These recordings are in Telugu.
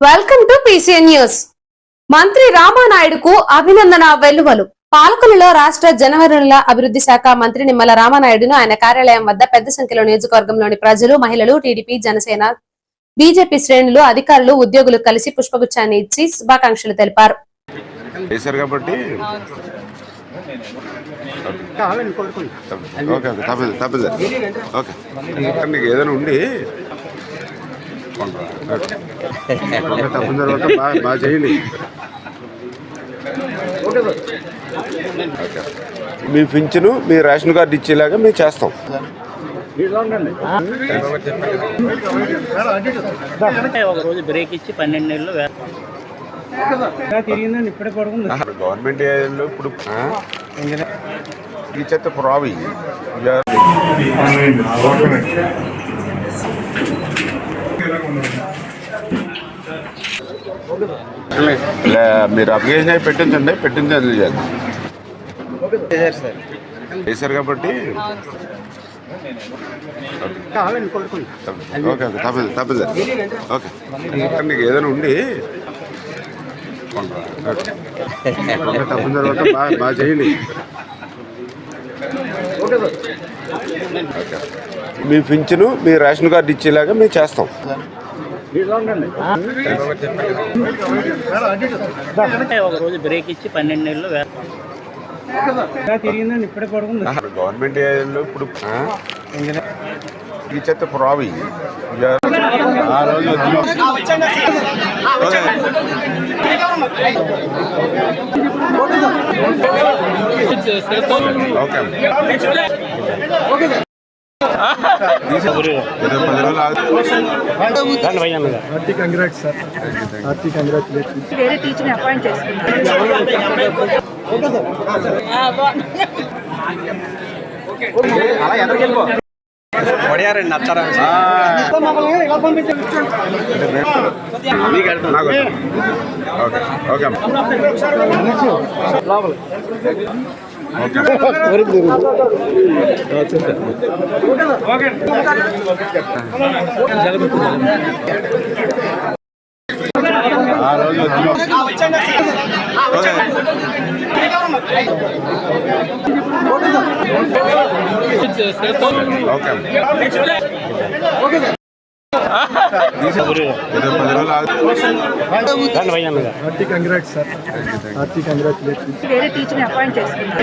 Welcome to PCN news. మంత్రి రామానాయుడుకు అభినందన వెల్లువలు. పాలకులలో రాష్ట్ర జనవనరుల అభివృద్ధి శాఖ మంత్రి నిమ్మల రామానాయుడును ఆయన కార్యాలయం వద్ద పెద్ద సంఖ్యలో నియోజకవర్గంలోని ప్రజలు, మహిళలు, టీడీపీ, జనసేన, బీజేపీ శ్రేణులు, అధికారులు, ఉద్యోగులు కలిసి పుష్పగుచ్చాన్ని ఇచ్చి శుభాకాంక్షలు తెలిపారు. బాగా చేయండి. మీ పింఛను మీ రేషన్ కార్డు ఇచ్చేలాగా మేము చేస్తాం. ఒక రోజు బ్రేక్ ఇచ్చి 12 నెలలు గవర్నమెంట్ ఏరియాలో ఇప్పుడు ఈ చెత్త ప్రావి మీరు అప్లికేషన్ అయి పెట్టించండి చేశారు కాబట్టి ఓకే తప్పదు ఓకే. మీకు ఏదైనా ఉండి తప్పిన తర్వాత బాగా చేయండి. మీ పింఛను మీ రేషన్ కార్డు ఇచ్చేలాగా మేము చేస్తాం. ఒక రోజు బ్రేక్ ఇచ్చి 12 నెలలు గవర్నమెంట్ ఏరియాలో ఇప్పుడు ఈ చెత్త ప్రావి ఓకే. 10 రోజులు వేరే టీచర్ని అపాయింట్ చేసుకున్నారు. పడియారండి నచ్చారా వేరే టీచర్ని అపాయింట్ చేసుకున్నారు.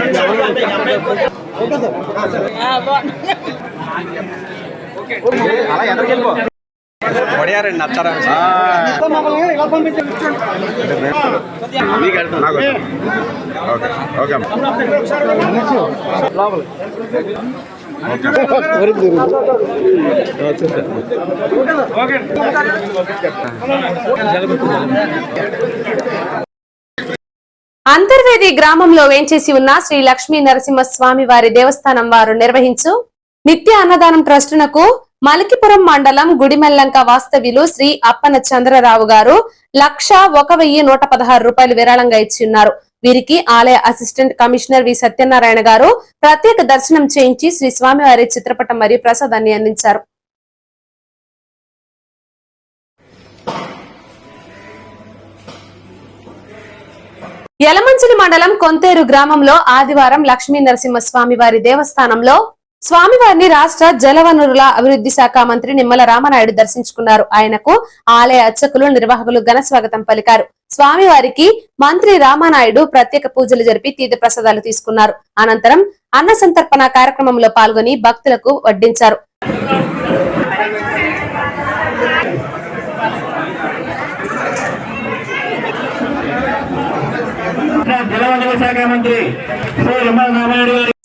పడియారండి నచ్చారా అంతర్వేది గ్రామంలో వేంచేసి ఉన్న శ్రీ లక్ష్మీ నరసింహస్వామి వారి దేవస్థానం వారు నిర్వహించు నిత్య అన్నదానం ట్రస్టునకు మలికిపురం మండలం గుడిమెల్లంక వాస్తవ్యులు శ్రీ అప్పన చంద్రరావు గారు 1,01,116 రూపాయలు విరాళంగా ఇచ్చి ఉన్నారు. వీరికి ఆలయ అసిస్టెంట్ కమిషనర్ వి సత్యనారాయణ గారు ప్రత్యేక దర్శనం చేయించి శ్రీ స్వామివారి చిత్రపటం మరియు ప్రసాదాన్ని అందించారు. యలమంచిలి మండలం కొంతేరు గ్రామంలో ఆదివారం లక్ష్మీ నరసింహస్వామి వారి దేవస్థానంలో స్వామివారిని రాష్ట్ర జలవనరుల అభివృద్ధి శాఖ మంత్రి నిమ్మల రామానాయుడు దర్శించుకున్నారు. ఆయనకు ఆలయ అర్చకులు, నిర్వాహకులు ఘన స్వాగతం పలికారు. స్వామివారికి మంత్రి రామానాయుడు ప్రత్యేక పూజలు జరిపి తీర్థ ప్రసాదాలు తీసుకున్నారు. అనంతరం అన్న సంతర్పణ కార్యక్రమంలో పాల్గొని భక్తులకు వడ్డించారు.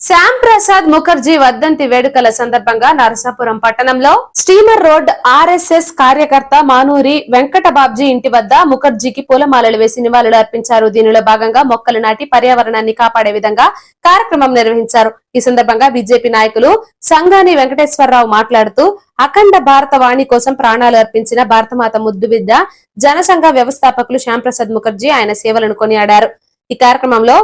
శ్యామ్ ప్రసాద్ ముఖర్జీ వర్ధంతి వేడుకల సందర్భంగా నరసాపురం పట్టణంలో స్టీమర్ రోడ్ ఆర్ఎస్ఎస్ కార్యకర్త మానూరి వెంకట బాబ్జీ ఇంటి వద్ద ముఖర్జీకి పూలమాలలు వేసి నివాళులు అర్పించారు. దీనిలో భాగంగా మొక్కలు నాటి పర్యావరణాన్ని కాపాడే విధంగా కార్యక్రమం నిర్వహించారు. ఈ సందర్భంగా బీజేపీ నాయకులు సంగాని వెంకటేశ్వరరావు మాట్లాడుతూ అఖండ భారత వాణి కోసం ప్రాణాలు అర్పించిన భారతమాత ముద్దు బిడ్డ జనసంఘ వ్యవస్థాపకులు శ్యామ్ ప్రసాద్ ముఖర్జీ ఆయన సేవలను కొనియాడారు. ఈ కార్యక్రమంలో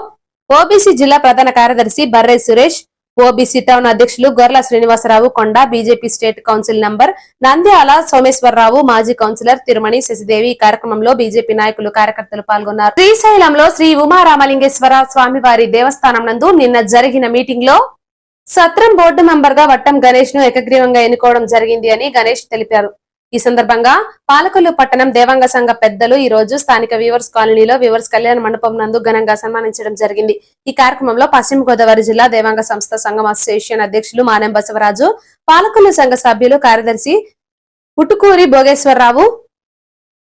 ఓబీసీ జిల్లా ప్రధాన కార్యదర్శి బర్రే సురేష్, ఓబీసీ టౌన్ అధ్యక్షులు Gorla Srinivasarao Konda, BJP state council member Nandyala Someswararao, మాజీ కౌన్సిలర్ తిరుమణి శశిదేవి ఈ కార్యక్రమంలో బీజేపీ నాయకులు, కార్యకర్తలు పాల్గొన్నారు. శ్రీశైలంలో శ్రీ ఉమారామలింగేశ్వర స్వామివారి దేవస్థానం నందు నిన్న జరిగిన మీటింగ్ లో సత్రం బోర్డు మెంబర్ గా వట్టం గణేష్ ను ఏకగ్రీవంగా ఎన్నుకోవడం జరిగింది అని గణేష్ తెలిపారు. ఈ సందర్భంగా పాలకొల్లు పట్టణం దేవాంగ సంఘ పెద్దలు ఈ రోజు స్థానిక వీవర్స్ కాలనీలో వీవర్స్ కళ్యాణ మండపం నందు ఘనంగా సన్మానించడం జరిగింది. ఈ కార్యక్రమంలో పశ్చిమ గోదావరి జిల్లా దేవాంగ సంస్థ సంఘం అసోసియేషన్ అధ్యక్షులు మానెం బసవరాజు, పాలకొల్లు సంఘ సభ్యులు, కార్యదర్శి పుట్టుకూరి భోగేశ్వరరావు,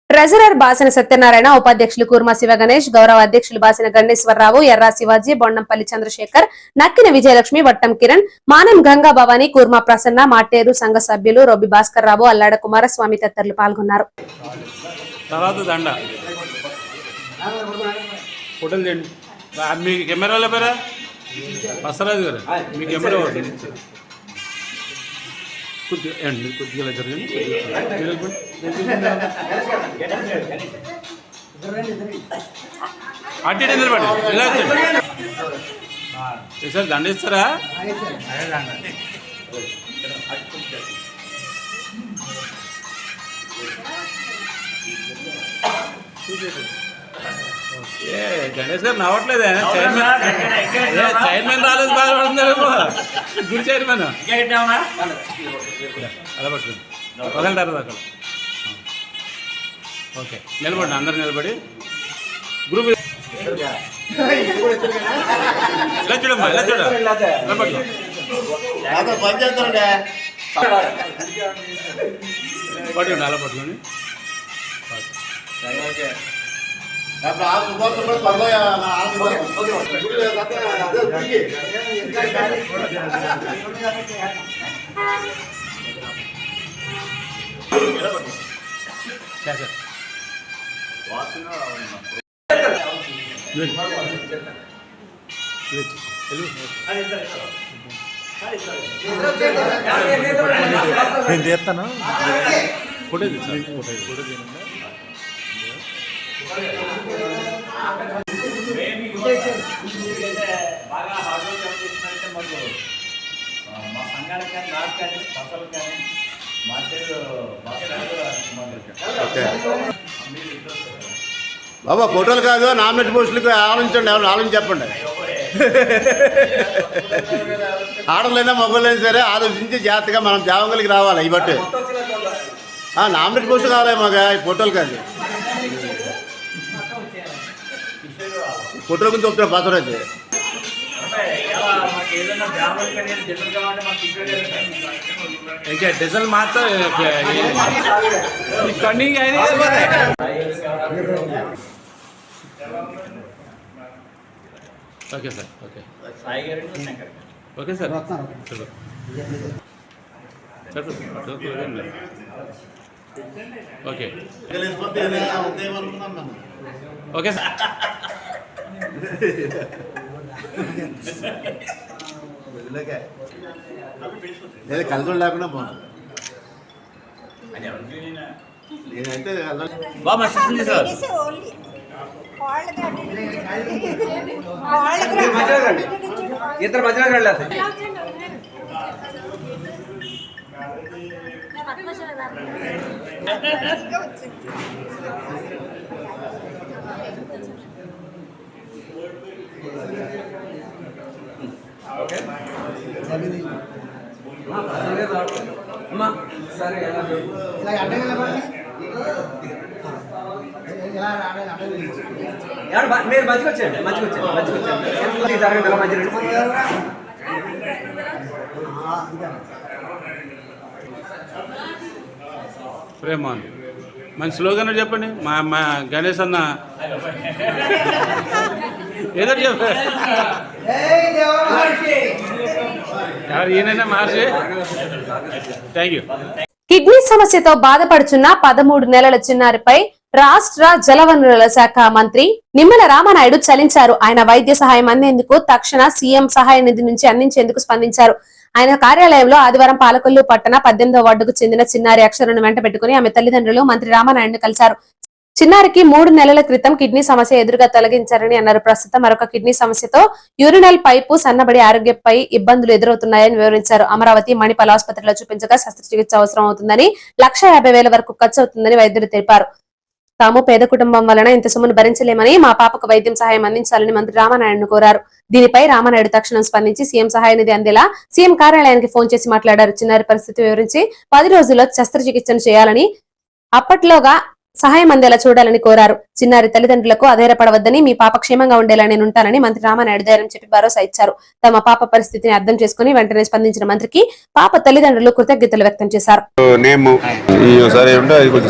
ట్రెజరర్ బాసిన సత్యనారాయణ, ఉపాధ్యక్షులు కూర్మా శివ గణేష్, గౌరవ అధ్యక్షులు బాసిన గణేశ్వరరావు, ఎర్రా శివాజీ, బొండంపల్లి చంద్రశేఖర్, నక్కిన విజయలక్ష్మి, వట్టం కిరణ్, మానం గంగా భవాని, కూర్మా ప్రసన్న, మాటేరు సంఘ సభ్యులు రొబ్బి భాస్కర్ రావు, అల్లాడ కుమారస్వామి తదితరులు పాల్గొన్నారు. తర్వాత దండ ఫోటోలు తీయండి. మీ కెమెరాలో పేరా బసరాజు గారు, మీ కెమెరా కొద్దిగా జరగండి. అట్టి నిలబడి ఇలా సార్ దండ ఇస్తారా? గణేష్ గారు నవ్వట్లేదే, చైర్మన్ రాలేదు, బాధపడుతున్నారేమో గుడి చైర్మన్. అలా పట్టుకుంది వదంటారు అక్కడ. ఓకే నిలబడి, అందరు నిలబడి గ్రూప్ ఇలా చూడమ్మా, ఇలా చూడ ఇలా పట్టు. పట్టుకోండి, అలా పట్టుకోండి. నేను చేస్తాను ఫోటో బాగా హార్డ్ వర్క్ చేసినట్టే మాకు మా సంఘానికి కానీ, నాకు కానీ, బస్సులకు కానీ బాబా ఫోటోలు కాదు, నామినేట్ పోస్టులకు ఆలోచించండి. ఎవరు ఆలోచించి చెప్పండి. ఆడలైనా మగవాళ్ళైనా సరే ఆలోచించి జాగ్రత్తగా మనం జావంగలికి రావాలి. ఈ బట్టి నామినేట్ పోస్టులు కావాలి మాకు, ఈ ఫోటోలు కాదు. ఫోటోల గురించి చెప్తున్నా బసవరాజు. ఇంకా డీజిల్ మాత్రం కన్నింగ్ అయినా okay sir. Okay okay sir. Okay okay sir. లేదా కలగడం లేకుండా బాగుంది. నేనైతే బాగా సార్ ఇద్దరు మధ్యలో వెళ్ళాలి. మీరు మంచిగా వచ్చేయండి, మంచిగా వచ్చేయండి జరగండి మంచిగా. ప్రేమ మంచి స్లోగన్ చెప్పండి. మా గణేష్ అన్న ఏదో చెప్పారు. ఈయనైనా మార్చి. Thank you. కిడ్నీ సమస్యతో బాధపడుచున్న 13 నెలల చిన్నారిపై రాష్ట్ర జలవనరుల శాఖ మంత్రి నిమ్మల రామనాయుడు చలించారు. ఆయన వైద్య సహాయం అందేందుకు తక్షణ సీఎం సహాయ నిధి నుంచి అందించేందుకు స్పందించారు. ఆయన కార్యాలయంలో ఆదివారం పాలకొల్లు పట్టణ 18వ వార్డుకు చెందిన చిన్నారి అక్షరను వెంట పెట్టుకుని ఆమె తల్లిదండ్రులు మంత్రి రామనాయుడును కలిశారు. చిన్నారికి 3 నెలల క్రితం కిడ్నీ సమస్య ఎదురుగా తొలగించారని అన్నారు. ప్రస్తుతం మరొక కిడ్నీ సమస్యతో యూరినల్ పైపు సన్నబడి ఆరోగ్యంపై ఇబ్బందులు ఎదురవుతున్నాయని వివరించారు. అమరావతి మణిపాల్ ఆసుపత్రిలో చూపించగా శస్త్రచికిత్స అవసరం అవుతుందని 1,50,000 వరకు ఖర్చు అవుతుందని వైద్యులు తెలిపారు. తాము పేద కుటుంబం వలన ఇంత సొమ్మును భరించలేమని మా పాపకు వైద్యం సహాయం అందించాలని మంత్రి రామానాయుడును కోరారు. దీనిపై రామానాయుడు తక్షణం స్పందించి సీఎం సహాయ నిధి అందేలా సీఎం కార్యాలయానికి ఫోన్ చేసి మాట్లాడారు. చిన్నారి పరిస్థితి వివరించి 10 రోజుల్లో శస్త్రచికిత్సను చేయాలని, అప్పట్లోగా సహాయం అందేలా చూడాలని కోరారు. చిన్నారి తల్లిదండ్రులకు అధైర్యపడవద్దని, మీ పాప క్షేమంగా ఉండేలా నేను ఉంటానని మంత్రి రామానాయుడు ధైర్యం చెప్పి భరోసా ఇచ్చారు. తమ పాప పరిస్థితిని అర్థం చేసుకుని వెంటనే స్పందించిన మంత్రికి పాప తల్లిదండ్రులు కృతజ్ఞతలు వ్యక్తం చేశారు.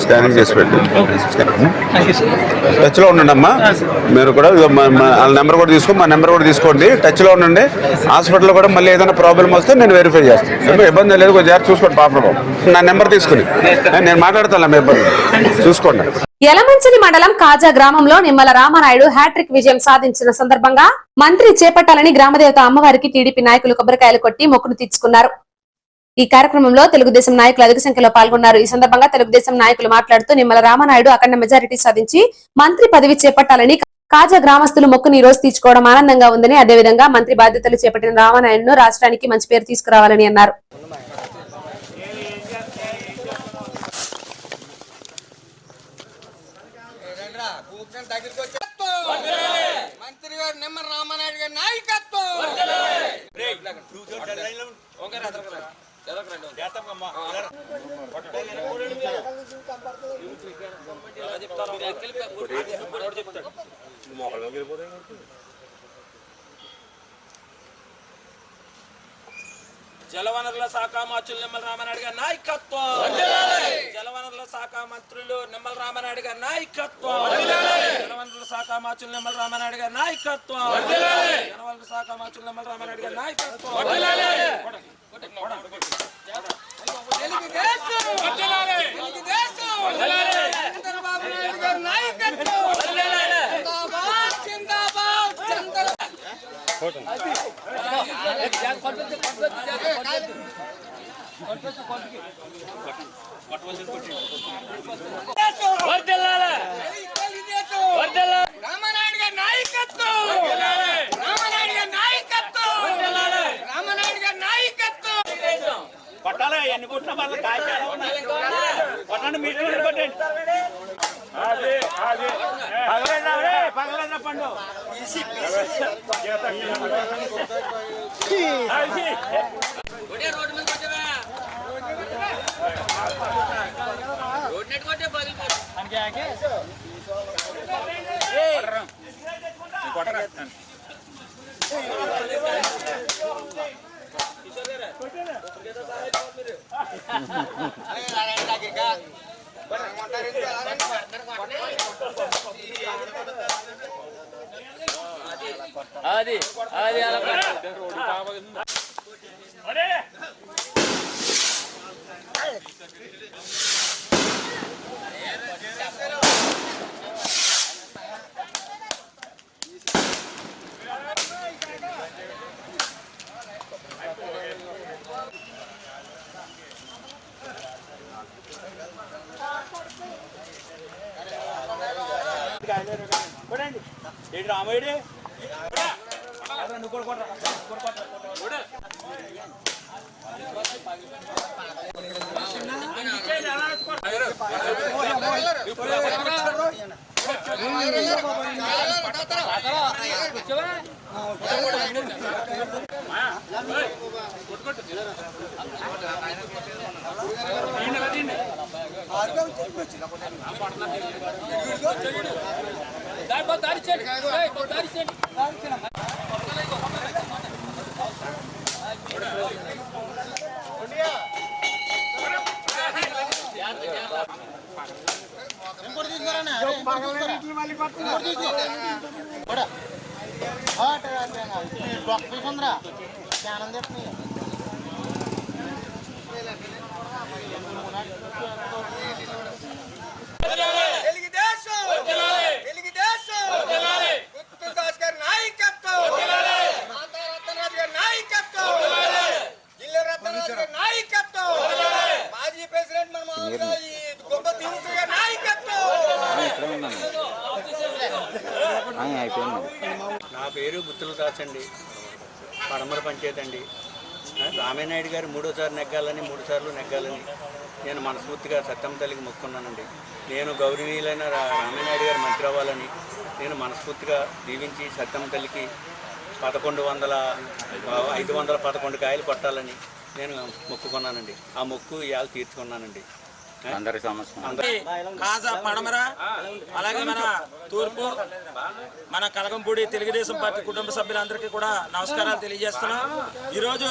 స్కానింగ్ చేసి పెట్టు. టచ్ లో ఉండండి అమ్మా. మీరు కూడా వాళ్ళ నెంబర్ కూడా తీసుకోండి, మా నెంబర్ కూడా తీసుకోండి. టచ్ లో ఉండండి. హాస్పిటల్లో కూడా మళ్ళీ ఏదైనా ప్రాబ్లం వస్తే నేను వెరిఫై చేస్తాను. ఇబ్బంది లేదు, కొంచెం జాగ్రత్త చూసుకోండి. పాప నా నెంబర్ తీసుకుని నేను మాట్లాడతాను. మీ ఇబ్బంది చూసుకోండి. యలమంచిలి మండలం కాజా గ్రామంలో నిమ్మల రామానాయుడు హ్యాట్రిక్ విజయం సాధించిన సందర్భంగా మంత్రి చేపట్టాలని గ్రామదేవత అమ్మవారికి టీడీపీ నాయకులు కొబ్బరికాయలు కొట్టి మొక్కును తీర్చుకున్నారు. ఈ కార్యక్రమంలో తెలుగుదేశం నాయకులు అధిక సంఖ్యలో పాల్గొన్నారు. ఈ సందర్భంగా తెలుగుదేశం నాయకులు మాట్లాడుతూ నిమ్మల రామానాయుడు అఖండ మెజారిటీ సాధించి మంత్రి పదవి చేపట్టాలని కాజా గ్రామస్తులు మొక్కుని ఈ రోజు తీర్చుకోవడం ఆనందంగా ఉందని, అదేవిధంగా మంత్రి బాధ్యతలు చేపట్టిన రామానాయుడును రాష్ట్రానికి మంచి పేరు తీసుకురావాలని అన్నారు. మంత్రి గారు నిమ్మల రామానాయుడు గారి నాయకత్వం. జలవనరుల శాఖ మంత్రులు నిమ్మల రామానాయుడు గారి నాయకత్వం. జలవనరుల శాఖ మంత్రులు నిమ్మల రామానాయుడు గారి నాయకత్వం. జలవనరుల శాఖ మంత్రులు నిమ్మల రామానాయుడు గారి నాయకత్వం. జలవనరుల శాఖ మంత్రులు నిమ్మల రామానాయుడు గారి నాయకత్వం. చంద్రబాబు నాయుడు గారి నాయకత్వం. జిందాబాద్ జిందాబాద్. రామానాయుడు గారి నాయకత్వం. రామానాయుడు గారి నాయకత్వం. రామానాయుడు గారి నాయకత్వం. కొట్టాలి ఎన్ని కొట్టిన వాళ్ళ కొట్టండి. మీరు కొట్టండి. పగలేదా పండు అది అది అలా రామయ్య మాజీ ప్రెసిడెంట్ మన మామూలుగా ఈ గొప్ప తిరుగుతుగా నాయకత్వం. పేరు గుత్తుల దాచండి, పడమర పంచాయతీ అండి. రామనాయుడు గారు 3సారి నెగ్గాలని 3 సార్లు నెగ్గాలని నేను మనస్ఫూర్తిగా సత్యం తల్లికి మొక్కున్నానండి. నేను గౌరవనీయులైన రామనాయుడు గారు మంత్రి అవ్వాలని నేను మనస్ఫూర్తిగా దీవించి సత్యం తల్లికి 511 కాయలు కొట్టాలని నేను మొక్కుకున్నానండి. ఆ మొక్కు ఇవాళ తీర్చుకున్నానండి. కాజా పడమర, అలాగే మన తూర్పు, మన కలగంపూడి తెలుగుదేశం పార్టీ కుటుంబ సభ్యులందరికీ కూడా నమస్కారాలు తెలియజేస్తున్నాం. ఈరోజు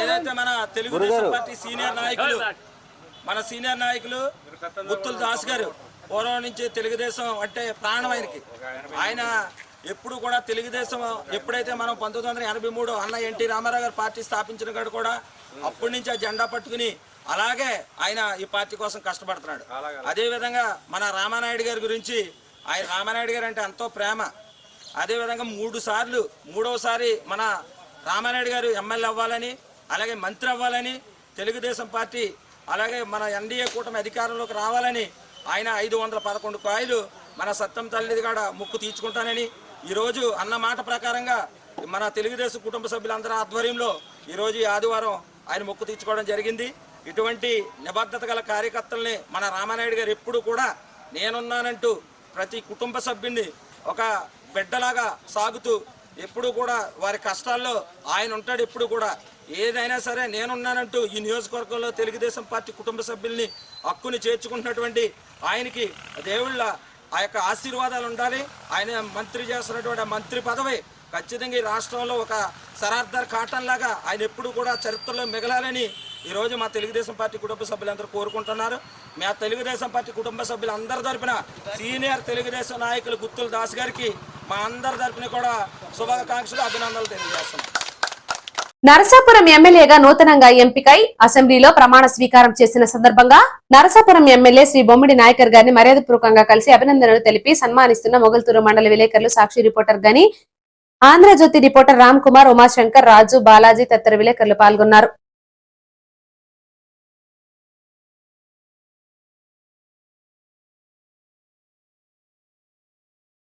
ఏదైతే మన తెలుగుదేశం పార్టీ సీనియర్ నాయకులు గుత్తుల దాస్ గారు పూర్వం నుంచి తెలుగుదేశం అంటే ప్రాణం ఆయన ఎప్పుడు కూడా తెలుగుదేశం ఎప్పుడైతే మనం 1983 అన్న ఎన్టీ రామారావు గారు పార్టీ స్థాపించిన కాడు కూడా అప్పటి నుంచి ఆ జెండా పట్టుకుని అలాగే ఆయన ఈ పార్టీ కోసం కష్టపడుతున్నాడు. అదేవిధంగా మన రామానాయుడు గారి గురించి, ఆయన రామానాయుడు గారు అంటే ఎంతో ప్రేమ. అదేవిధంగా 3వసారి మన రామానాయుడు గారు ఎమ్మెల్యే అవ్వాలని, అలాగే మంత్రి అవ్వాలని, తెలుగుదేశం పార్టీ అలాగే మన ఎన్డీఏ కూటమి అధికారంలోకి రావాలని ఆయన 511 కాయలు మన సత్యం తల్లి కాడ ముక్కు తీర్చుకుంటానని ఈరోజు అన్న మాట ప్రకారంగా మన తెలుగుదేశం కుటుంబ సభ్యులందరి ఆధ్వర్యంలో ఈరోజు ఈ ఆదివారం ఆయన మొక్కు తీర్చుకోవడం జరిగింది. ఇటువంటి నిబద్ధత గల కార్యకర్తల్ని మన రామానాయుడు గారు ఎప్పుడు కూడా నేనున్నానంటూ ప్రతి కుటుంబ సభ్యుడిని ఒక బిడ్డలాగా సాగుతూ ఎప్పుడు కూడా వారి కష్టాల్లో ఆయన ఉంటాడు. ఎప్పుడు కూడా ఏదైనా సరే నేనున్నానంటూ ఈ నియోజకవర్గంలో తెలుగుదేశం పార్టీ కుటుంబ సభ్యుల్ని హక్కుని చేర్చుకుంటున్నటువంటి ఆయనకి దేవుళ్ళ ఆ యొక్క ఆశీర్వాదాలు ఉండాలి. ఆయన మంత్రి చేస్తున్నటువంటి మంత్రి పదవి ఖచ్చితంగా ఈ రాష్ట్రంలో ఒక సరార్దార్ కాటన్ లాగా ఆయన ఎప్పుడు కూడా చరిత్రలో మిగలాలని ఈరోజు మా తెలుగుదేశం పార్టీ కుటుంబ సభ్యులందరూ కోరుకుంటున్నారు. మా తెలుగుదేశం పార్టీ కుటుంబ సభ్యులందరి తరపున సీనియర్ తెలుగుదేశం నాయకులు గుత్తుల దాస్ గారికి మా అందరి తరపున కూడా శుభాకాంక్షలు, అభినందనలు తెలియజేస్తున్నాం. నరసాపురం ఎమ్మెల్యేగా నూతనంగా ఎంపికై అసెంబ్లీలో ప్రమాణ స్వీకారం చేసిన సందర్భంగా నరసాపురం ఎమ్మెల్యే శ్రీ బొమ్మిడి నాయకర్ గారిని మర్యాదపూర్వకంగా కలిసి అభినందనలు తెలిపి సన్మానిస్తున్న మొగల్తూరు మండల విలేకరులు, సాక్షి రిపోర్టర్ గని, ఆంధ్రజ్యోతి రిపోర్టర్ రామ్ కుమార్, ఉమాశంకర్, రాజు, బాలాజీ తదితర విలేకరులు పాల్గొన్నారు.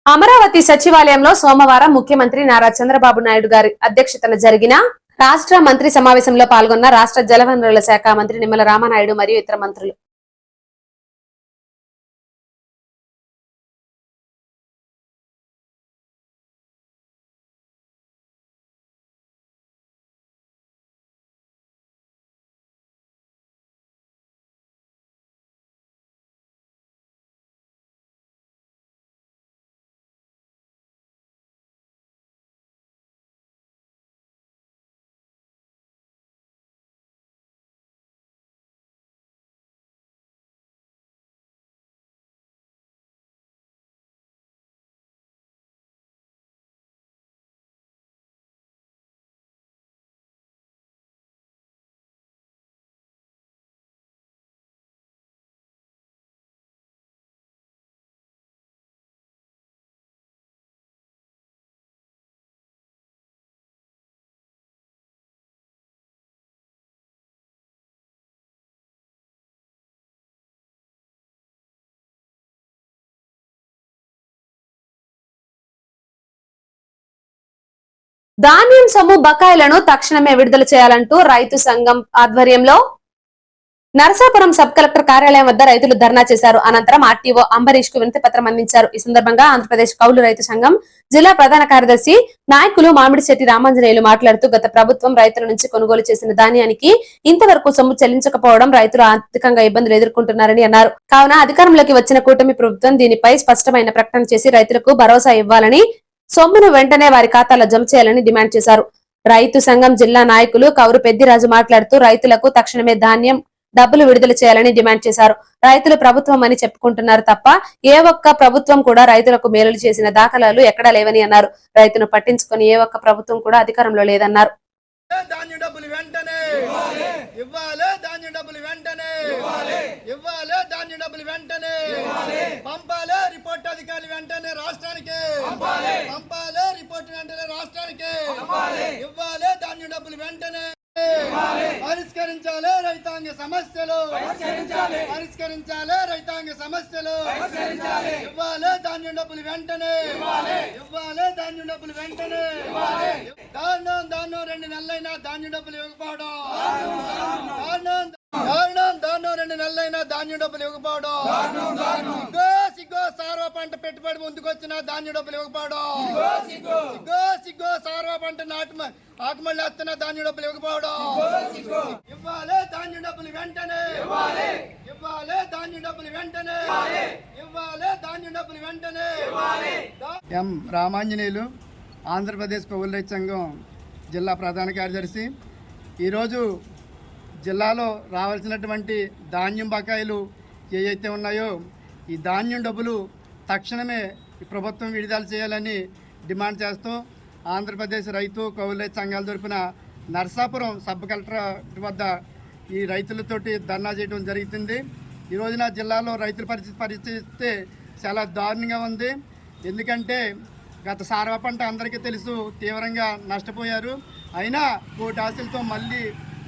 అమరావతి సచివాలయంలో సోమవారం ముఖ్యమంత్రి నారా చంద్రబాబు నాయుడు గారి అధ్యక్షతన జరిగిన రాష్ట్ర మంత్రి సమావేశంలో పాల్గొన్న రాష్ట్ర జలవనరుల శాఖ మంత్రి నిమ్మల రామనాయుడు మరియు ఇతర మంత్రులు. ధాన్యం సొమ్ము బకాయిలను తక్షణమే విడుదల చేయాలంటూ రైతు సంఘం ఆధ్వర్యంలో నరసాపురం సబ్ కలెక్టర్ కార్యాలయం వద్ద రైతులు ధర్నా చేశారు. అనంతరం ఆర్టీఓ అంబరీష్ కు వినతి పత్రం అందించారు. ఈ సందర్భంగా ఆంధ్రప్రదేశ్ కౌలు రైతు సంఘం జిల్లా ప్రధాన కార్యదర్శి నాయకులు మామిడిశెట్టి రామాంజనేయులు మాట్లాడుతూ గత ప్రభుత్వం రైతుల నుంచి కొనుగోలు చేసిన ధాన్యానికి ఇంతవరకు సొమ్ము చెల్లించకపోవడం రైతులు ఆర్థికంగా ఇబ్బందులు ఎదుర్కొంటున్నారని అన్నారు. కావున అధికారంలోకి వచ్చిన కూటమి ప్రభుత్వం దీనిపై స్పష్టమైన ప్రకటన చేసి రైతులకు భరోసా ఇవ్వాలని, సొమ్మును వెంటనే వారి ఖాతాలో జమ చేయాలని డిమాండ్ చేశారు. రైతు సంఘం జిల్లా నాయకులు కౌరు పెద్దిరాజు మాట్లాడుతూ రైతులకు తక్షణమే ధాన్యం డబ్బులు విడుదల చేయాలని డిమాండ్ చేశారు. రైతులు ప్రభుత్వం అని చెప్పుకుంటున్నారు తప్ప ఏ ఒక్క ప్రభుత్వం కూడా రైతులకు మేలులు చేసిన దాఖలాలు ఎక్కడా లేవని అన్నారు. రైతును పట్టించుకొని ఏ ఒక్క ప్రభుత్వం కూడా అధికారంలో లేదన్నారు. ధాన్యం డబ్బులు వెంటనే ఇవ్వాలి, ధాన్యం డబ్బులు వెంటనే ఇవ్వాలి, ధాన్యం డబ్బులు వెంటనే పంపాలి, రిపోర్ట్ అధికారులు వెంటనే రాష్ట్రానికి పంపాలి, రిపోర్ట్ వెంటనే రాష్ట్రానికి ఇవ్వాలి, ధాన్యం డబ్బులు వెంటనే పరిష్కరించాలి రైతాంగ సమస్యలు, పరిష్కరించాలి రైతాంగ సమస్యలు, ఇవ్వాలి ధాన్యం డబ్బులు వెంటనే, ఇవ్వాలి ధాన్యం డబ్బులు వెంటనే. దారుణం 2 నెలలైనా ధాన్యం డబ్బులు ఇవ్వకపోవడం, దారుణం 2 నెలలైనా ధాన్యం డబ్బులు ఇవ్వకపోవడం, సిగ్గో సార్వ పంట పెట్టుబడి ముందుకొచ్చిన ధాన్యం డబ్బులు ఇవ్వకపోవడం, సిగ్గో సార్వ పంట ఆకుమళ్ళు వేస్తున్న ధాన్యం డబ్బులు ఇవ్వకపోవడం. ఇవ్వాలి ధాన్యం డబ్బులు వెంటనే, ఇవ్వాలి ధాన్యం డబ్బులు వెంటనే, ఇవ్వాలి ధాన్యం డబ్బులు వెంటనే. ఎం రామాంజనేయులు, ఆంధ్రప్రదేశ్ కౌలు రైతు సంఘం జిల్లా ప్రధాన కార్యదర్శి. ఈరోజు జిల్లాలో రావాల్సినటువంటి ధాన్యం బకాయిలు ఏవైతే ఉన్నాయో ఈ ధాన్యం డబ్బులు తక్షణమే ఈ ప్రభుత్వం విడుదల చేయాలని డిమాండ్ చేస్తూ ఆంధ్రప్రదేశ్ రైతు కౌలు రైతు సంఘాల తరపున నరసాపురం సబ్ కలెక్టర్ వద్ద ఈ రైతులతోటి ధర్నా చేయడం జరుగుతుంది. ఈ రోజున జిల్లాలో రైతుల పరిస్థితి చాలా దారుణంగా ఉంది. ఎందుకంటే గత సార్వ పంట అందరికీ తెలుసు తీవ్రంగా నష్టపోయారు. అయినా కోటి ఆశలతో మళ్ళీ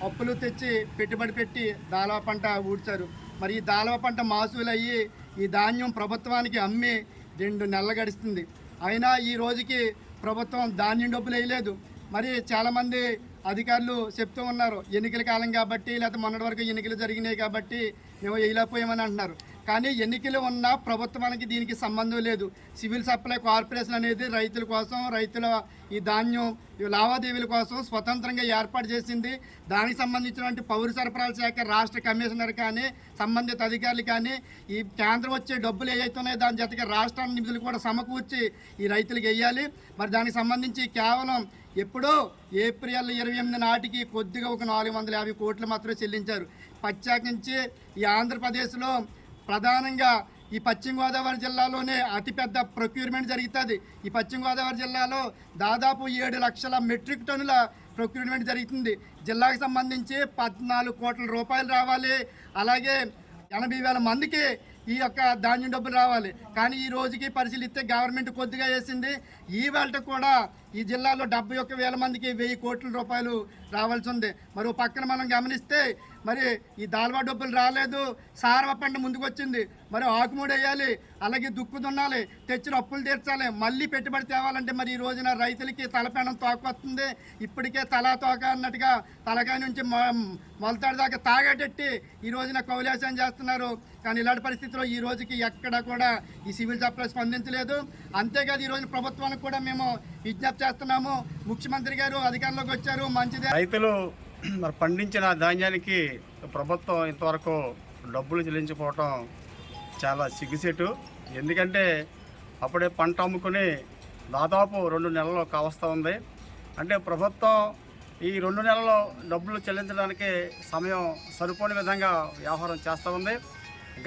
అప్పులు తెచ్చి పెట్టుబడి పెట్టి దాళవ పంట ఊడ్చారు. మరి ఈ దాళవ పంట మాసులు అయ్యి ఈ ధాన్యం ప్రభుత్వానికి అమ్మి 2 నెలలు గడుస్తుంది. అయినా ఈ రోజుకి ప్రభుత్వం ధాన్యం డబ్బులు వేయలేదు. మరి చాలామంది అధికారులు చెప్తూ ఉన్నారు ఎన్నికల కాలం కాబట్టి, లేకపోతే మొన్నటి వరకు ఎన్నికలు జరిగినాయి కాబట్టి మేము వేయలేకపోయామని అంటున్నారు. కానీ ఎన్నికలు ఉన్న ప్రభుత్వానికి దీనికి సంబంధం లేదు. సివిల్ సప్లై కార్పొరేషన్ అనేది రైతుల కోసం, రైతుల ఈ ధాన్యం లావాదేవీల కోసం స్వతంత్రంగా ఏర్పాటు చేసింది. దానికి సంబంధించినటువంటి పౌర సరఫరాల శాఖ రాష్ట్ర కమిషనర్ కానీ, సంబంధిత అధికారులు కానీ ఈ కేంద్రం వచ్చే డబ్బులు ఏవైతే ఉన్నాయో దాని జతగా రాష్ట్ర నిధులు కూడా సమకూర్చి ఈ రైతులకు వేయాలి. మరి దానికి సంబంధించి కేవలం ఎప్పుడో ఏప్రిల్ 28 నాటికి కొద్దిగా ఒక 450 కోట్లు మాత్రమే చెల్లించారు. ప్రత్యేకించి ఈ ఆంధ్రప్రదేశ్లో ప్రధానంగా ఈ పశ్చిమ గోదావరి జిల్లాలోనే అతిపెద్ద ప్రొక్యూర్మెంట్ జరుగుతుంది. ఈ పశ్చిమ గోదావరి జిల్లాలో దాదాపు 7 లక్షల మెట్రిక్ టన్నుల ప్రొక్యూర్మెంట్ జరుగుతుంది. జిల్లాకు సంబంధించి 14 కోట్ల రూపాయలు రావాలి. అలాగే 80,000 మందికి ఈ యొక్క ధాన్యం డబ్బులు రావాలి. కానీ ఈ రోజుకి పరిశీలిస్తే గవర్నమెంట్ కొద్దిగా వేసింది. ఈ వేళ కూడా ఈ జిల్లాలో 71,000 మందికి 1000 కోట్ల రూపాయలు రావాల్సి ఉంది. మరో పక్కన మనం గమనిస్తే మరి ఈ దాల్వా డబ్బులు రాలేదు, సారవ పంట ముందుకు వచ్చింది. మరి ఆకుమూడు వేయాలి, అలాగే దుక్కు దున్నాలి, తెచ్చిన అప్పులు తీర్చాలి, మళ్ళీ పెట్టుబడి తేవాలంటే మరి ఈ రోజున రైతులకి తలపెనం తోక వస్తుంది. ఇప్పటికే తలా తోక అన్నట్టుగా తలకాయ నుంచి మొలతాడు దాకా తాగటెట్టి ఈ రోజున కౌలేశం చేస్తున్నారు. కానీ ఇలాంటి పరిస్థితిలో ఈ రోజుకి ఎక్కడ కూడా ఈ సివిల్ సప్లై స్పందించలేదు. అంతేకాదు ఈ రోజున ప్రభుత్వానికి కూడా మేము విజ్ఞప్తి చేస్తున్నాము. ముఖ్యమంత్రి గారు అధికారంలోకి వచ్చారు, మంచిదే. రైతులు మరి పండించిన ధాన్యానికి ప్రభుత్వం ఇంతవరకు డబ్బులు చెల్లించకపోవటం చాలా సిగ్గుసేటు. ఎందుకంటే అప్పుడే పంట అమ్ముకుని దాదాపు 2 నెలలు కావస్తూ ఉంది. అంటే ప్రభుత్వం ఈ 2 నెలల్లో డబ్బులు చెల్లించడానికి సమయం సరిపోని విధంగా వ్యవహారం చేస్తూ ఉంది.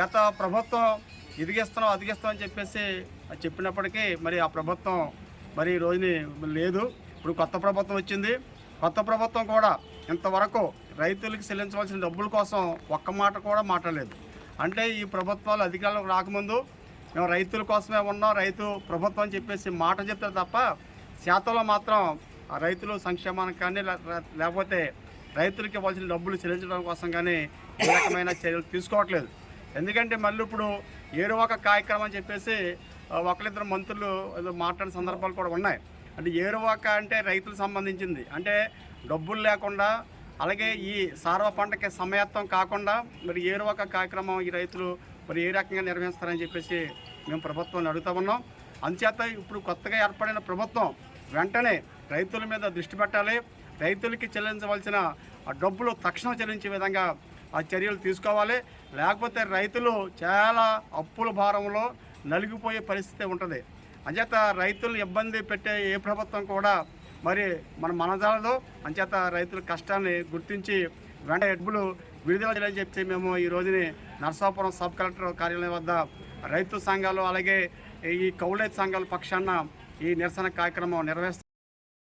గత ప్రభుత్వం ఇదిగిస్తాం అదిగిస్తాం అని చెప్పేసి చెప్పినప్పటికీ మరి ఆ ప్రభుత్వం మరి ఈ రోజుని లేదు. ఇప్పుడు కొత్త ప్రభుత్వం వచ్చింది. కొత్త ప్రభుత్వం కూడా ఇంతవరకు రైతులకు చెల్లించవలసిన డబ్బుల కోసం ఒక్క మాట కూడా మాట్లాడలేదు. అంటే ఈ ప్రభుత్వాలు అధికారంలోకి రాకముందు మేము రైతుల కోసమే ఉన్నాం, రైతు ప్రభుత్వం అని చెప్పేసి మాట చెప్తారు తప్ప శాతంలో మాత్రం ఆ రైతులు సంక్షేమానికి కానీ లేకపోతే రైతులకి ఇవ్వాల్సిన డబ్బులు చెల్లించడం కోసం కానీ ఏ రకమైన చర్యలు తీసుకోవట్లేదు. ఎందుకంటే మళ్ళీ ఇప్పుడు ఏరువాక కార్యక్రమం అని చెప్పేసి ఒకరిద్దరు మంత్రులు మాట్లాడిన సందర్భాలు కూడా ఉన్నాయి. అంటే ఏరువాక అంటే రైతులకు సంబంధించింది. అంటే డబ్బులు లేకుండా అలాగే ఈ సార్వ పంటకి సమయత్వం కాకుండా మరి ఏరువాక కార్యక్రమం ఈ రైతులు మరి ఏ రకంగా నిర్వహిస్తారని చెప్పేసి మేము ప్రభుత్వాన్ని అడుగుతూ ఉన్నాం. అందుచేత ఇప్పుడు కొత్తగా ఏర్పడిన ప్రభుత్వం వెంటనే రైతుల మీద దృష్టి పెట్టాలి. రైతులకి చెల్లించవలసిన ఆ డబ్బులు తక్షణం చెల్లించే విధంగా ఆ చర్యలు తీసుకోవాలి. లేకపోతే రైతులు చాలా అప్పుల భారంలో నలిగిపోయే పరిస్థితి ఉంటుంది. అంచేత రైతులు ఇబ్బంది పెట్టే ఏ ప్రభుత్వం కూడా మరి మనజాలదు. అంచేత రైతుల కష్టాన్ని గుర్తించి వెంటనే డబ్బులు విడుదల చేయాలని చెప్పి మేము ఈ రోజుని నరసాపురం సబ్ కలెక్టర్ కార్యాలయం వద్ద రైతు సంఘాలు అలాగే ఈ కౌలు రైతు సంఘాల పక్షాన ఈ నిరసన కార్యక్రమం నిర్వహిస్తాం.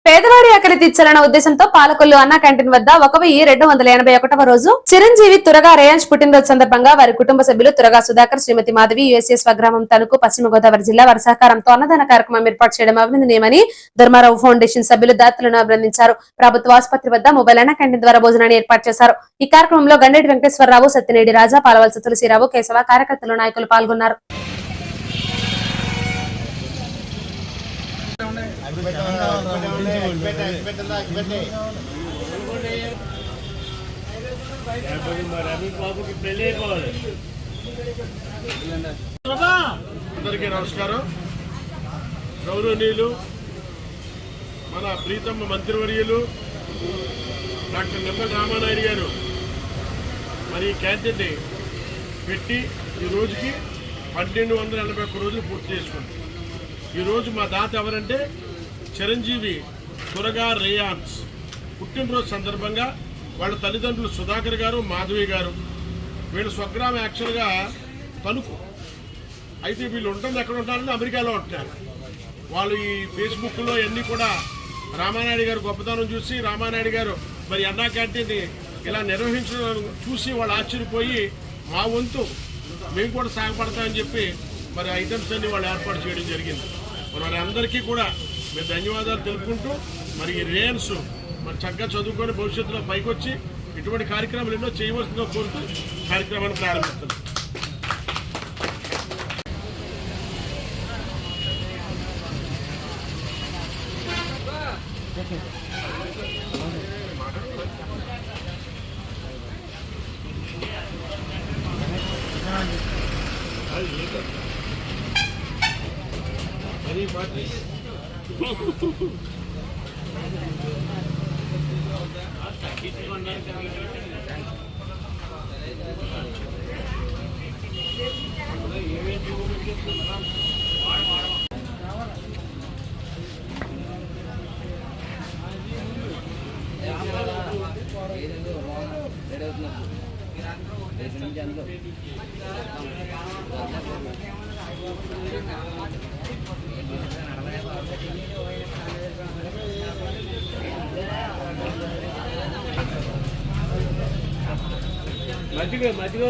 పేదవాడి ఆకలి తీర్చాలన్న ఉద్దేశంతో పాలకొల్లు అన్న క్యాంటీన్ వద్ద 1281వ రోజు చిరంజీవి తురగా రేయాంజ్ పుట్టినరోజు సందర్భంగా వారి కుటుంబ సభ్యులు తురగా సుధాకర్, శ్రీమతి మాధవి, యుఎస్ఏ స్వగ్రామం తణుకు, పశ్చిమ గోదావరి జిల్లా వారి సహకారంతో అన్నదాన కార్యక్రమం ఏర్పాటు చేయడం అభినందనీయమని ధర్మారావు ఫౌండేషన్ సభ్యులు దాతలను అభినందించారు. ప్రభుత్వ ఆసుపత్రి వద్ద మొబైల్ అన్న క్యాంటీన్ ద్వారా భోజనాన్ని ఏర్పాటు చేశారు. ఈ కార్యక్రమంలో గండేటి వెంకటేశ్వరరావు, సత్యనేడి రాజా, పాలవలస తులసిరావు, కేశవ, కార్యకర్తలు, నాయకులు పాల్గొన్నారు. అందరికీ నమస్కారం. గౌరవనీయులు మన ప్రీతమ్మ మంత్రివర్యులు డాక్టర్ నిమ్మల రామానాయుడు గారు మరి క్యాంటీన్ని పెట్టి ఈ రోజుకి 1281 రోజులు పూర్తి చేసుకుంటాం. ఈరోజు మా దాత ఎవరంటే చిరంజీవి తురగా రేయాన్స్ పుట్టినరోజు సందర్భంగా వాళ్ళ తల్లిదండ్రులు సుధాకర్ గారు, మాధవి గారు. వీళ్ళ స్వగ్రామం యాక్చువల్గా తణుకు. అయితే వీళ్ళు ఉంటుంది ఎక్కడ ఉంటారంటే అమెరికాలో ఉంటున్నారు. వాళ్ళు ఈ ఫేస్బుక్లో అన్నీ కూడా రామానాయుడు గారు గొప్పతనం చూసి రామానాయుడు గారు మరి అన్నా క్యాంటీన్ని ఇలా నిర్వహించడం చూసి వాళ్ళు ఆశ్చర్యపోయి మా వంతు మేము కూడా సహాయపడతామని చెప్పి మరి ఐటమ్స్ అన్ని వాళ్ళు ఏర్పాటు చేయడం జరిగింది. మరి అందరికీ కూడా మేము ధన్యవాదాలు తెలుపుకుంటూ మరి ఈ రేయన్స్ మరి చక్కగా చదువుకొని భవిష్యత్తులో పైకి వచ్చి ఇటువంటి కార్యక్రమాలు ఎన్నో చేయవలసిందిగా కోరుతూ కార్యక్రమాన్ని ప్రారంభిస్తున్నాం. మధ్యలో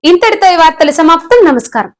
ఇంతటితో ఈ వార్తలు సమాప్తం. నమస్కారం.